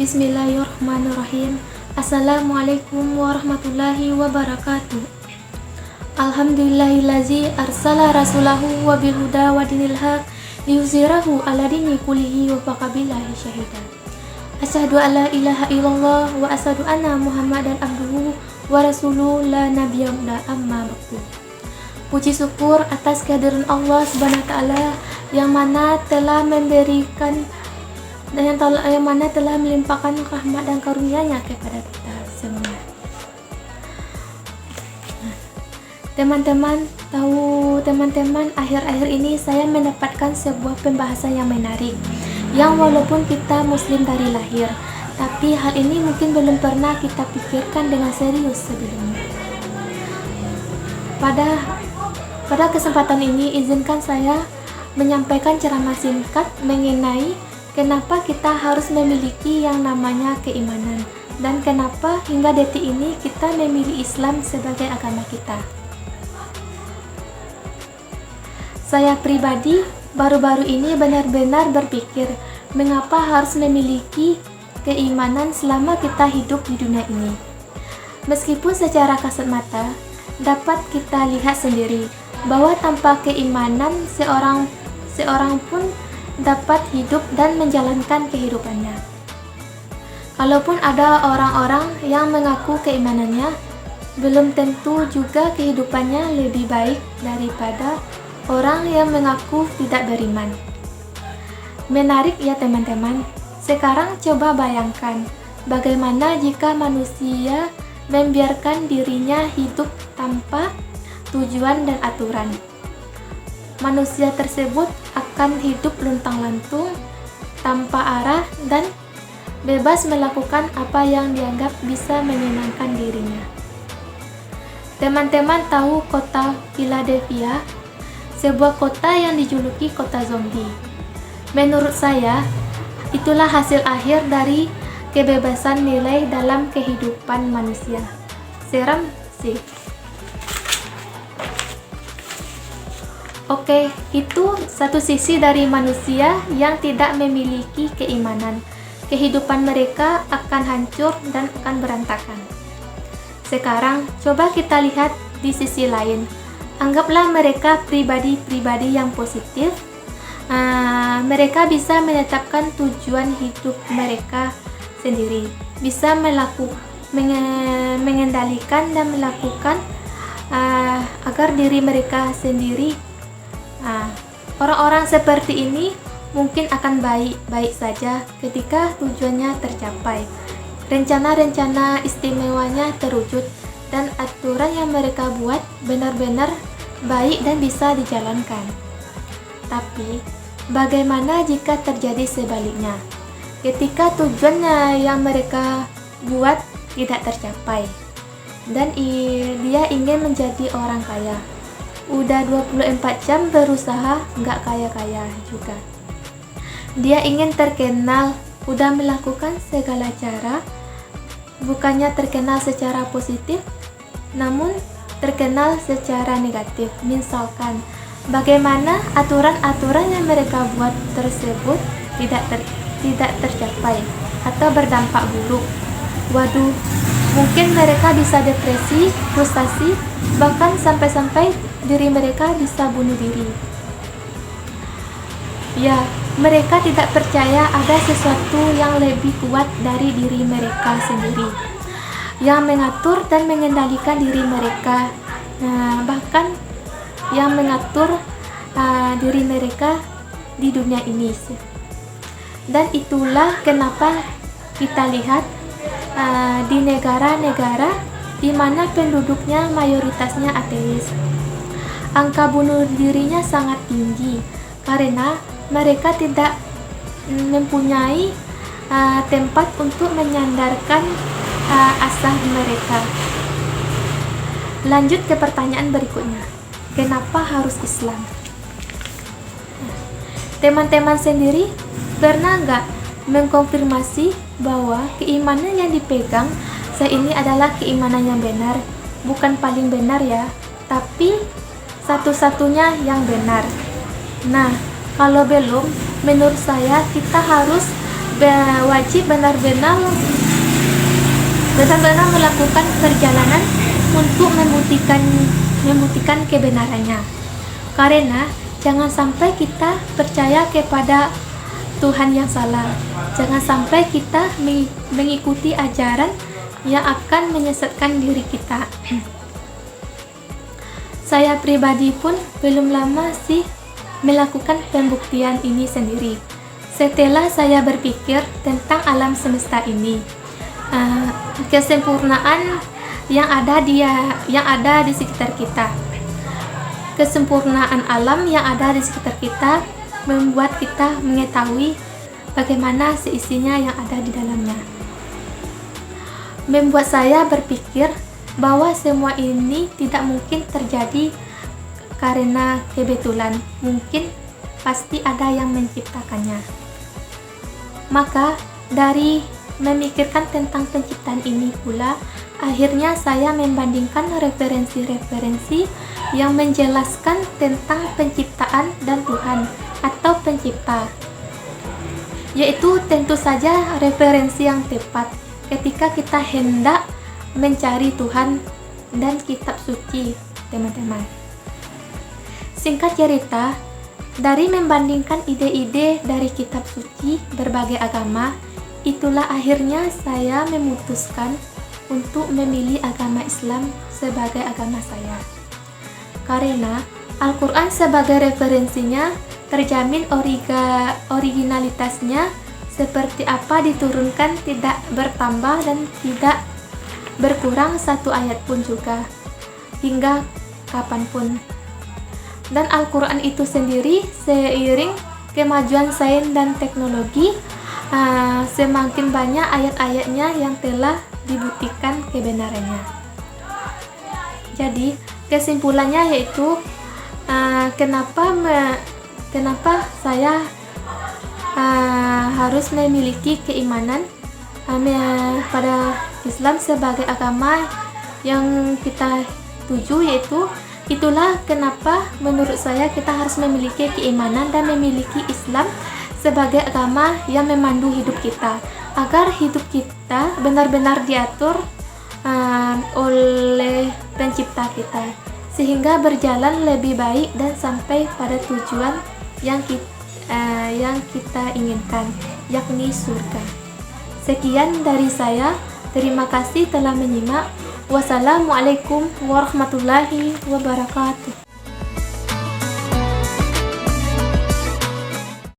Bismillahirrahmanirrahim. Assalamualaikum warahmatullahi wabarakatuh. Alhamdulillahillazi arsala rasulahu wa bil huda wa dinil haq liyuzhirahu ala dini kullihi wa kafa billahi syahida. Asyhadu an la ilaha illallah wa asyhadu anna Muhammadan abduhu wa rasuluhu la nabiyya ba'da amma ba'du. Puji syukur atas kehadiran Allah Subhanahu wa taala yang mana telah memberikan dan yang mana telah melimpahkan rahmat dan karunia-Nya kepada kita semua. Teman-teman, akhir-akhir ini saya mendapatkan sebuah pembahasan yang menarik, yang walaupun kita muslim dari lahir, tapi hal ini mungkin belum pernah kita pikirkan dengan serius sebelumnya. Pada kesempatan ini, izinkan saya menyampaikan ceramah singkat mengenai kenapa kita harus memiliki yang namanya keimanan, dan kenapa hingga detik ini kita memilih Islam sebagai agama kita. Saya pribadi baru-baru ini benar-benar berpikir mengapa harus memiliki keimanan selama kita hidup di dunia ini. Meskipun secara kasat mata dapat kita lihat sendiri bahwa tanpa keimanan seorang pun dapat hidup dan menjalankan kehidupannya. Kalaupun ada orang-orang yang mengaku keimanannya, belum tentu juga kehidupannya lebih baik daripada orang yang mengaku tidak beriman. Menarik ya teman-teman. Sekarang coba bayangkan bagaimana jika manusia membiarkan dirinya hidup tanpa tujuan dan aturan. Manusia tersebut akan hidup luntang-lantung, tanpa arah, dan bebas melakukan apa yang dianggap bisa menyenangkan dirinya. Teman-teman tahu kota Philadelphia, sebuah kota yang dijuluki kota zombie. Menurut saya, itulah hasil akhir dari kebebasan nilai dalam kehidupan manusia. Seram sih. Oke, itu satu sisi dari manusia yang tidak memiliki keimanan. Kehidupan mereka akan hancur dan akan berantakan. Sekarang, coba kita lihat di sisi lain. Anggaplah mereka pribadi-pribadi yang positif. Mereka bisa menetapkan tujuan hidup mereka sendiri. Bisa mengendalikan dan melakukan agar diri mereka sendiri. Orang-orang seperti ini mungkin akan baik-baik saja ketika tujuannya tercapai, rencana-rencana istimewanya terwujud, dan aturan yang mereka buat benar-benar baik dan bisa dijalankan. Tapi, bagaimana jika terjadi sebaliknya? Ketika tujuannya yang mereka buat tidak tercapai, dan dia ingin menjadi orang kaya. Udah 24 jam berusaha, nggak kaya-kaya juga. Dia ingin terkenal, udah melakukan segala cara, bukannya terkenal secara positif, namun terkenal secara negatif. Misalkan, bagaimana aturan-aturan yang mereka buat tersebut tidak tercapai atau berdampak buruk. Waduh, mungkin mereka bisa depresi, frustasi, bahkan sampai-sampai diri mereka bisa bunuh diri. Ya, mereka tidak percaya ada sesuatu yang lebih kuat dari diri mereka sendiri, yang mengatur dan mengendalikan diri mereka, bahkan yang mengatur diri mereka di dunia ini. Dan itulah kenapa kita lihat di negara-negara di mana penduduknya mayoritasnya ateis, angka bunuh dirinya sangat tinggi karena mereka tidak mempunyai tempat untuk menyandarkan asah mereka. Lanjut ke pertanyaan berikutnya, kenapa harus Islam? Teman-teman sendiri pernah nggak mengkonfirmasi bahwa keimanan yang dipegang saat ini adalah keimanan yang benar? Bukan paling benar ya, tapi satu-satunya yang benar. Nah, kalau belum, menurut saya kita harus wajib benar-benar melakukan perjalanan untuk membuktikan kebenarannya. Karena jangan sampai kita percaya kepada Tuhan yang salah. Jangan sampai kita mengikuti ajaran yang akan menyesatkan diri kita. Saya pribadi pun belum lama sih melakukan pembuktian ini sendiri. Setelah saya berpikir tentang alam semesta ini, kesempurnaan yang ada di sekitar kita, kesempurnaan alam yang ada di sekitar kita membuat kita mengetahui bagaimana seisinya yang ada di dalamnya. Membuat saya berpikir bahwa semua ini tidak mungkin terjadi karena kebetulan, mungkin pasti ada yang menciptakannya. Maka dari memikirkan tentang penciptaan ini pula, akhirnya saya membandingkan referensi-referensi yang menjelaskan tentang penciptaan dan Tuhan atau pencipta, yaitu tentu saja referensi yang tepat ketika kita hendak mencari Tuhan dan kitab suci, teman-teman. Singkat cerita, dari membandingkan ide-ide dari kitab suci berbagai agama, itulah akhirnya saya memutuskan untuk memilih agama Islam sebagai agama saya. Karena Al-Quran sebagai referensinya terjamin originalitasnya, seperti apa diturunkan tidak bertambah dan tidak berkurang satu ayat pun juga, hingga kapanpun. Dan Al-Quran itu sendiri seiring kemajuan sains dan teknologi, semakin banyak ayat-ayatnya yang telah dibuktikan kebenarannya. Jadi kesimpulannya yaitu kenapa saya harus memiliki keimanan pada Islam sebagai agama yang kita tuju, yaitu itulah kenapa menurut saya kita harus memiliki keimanan dan memiliki Islam sebagai agama yang memandu hidup kita, agar hidup kita benar-benar diatur oleh pencipta kita, sehingga berjalan lebih baik dan sampai pada tujuan yang kita inginkan, yakni surga. Sekian dari saya. Terima kasih telah menyimak. Wassalamualaikum warahmatullahi wabarakatuh.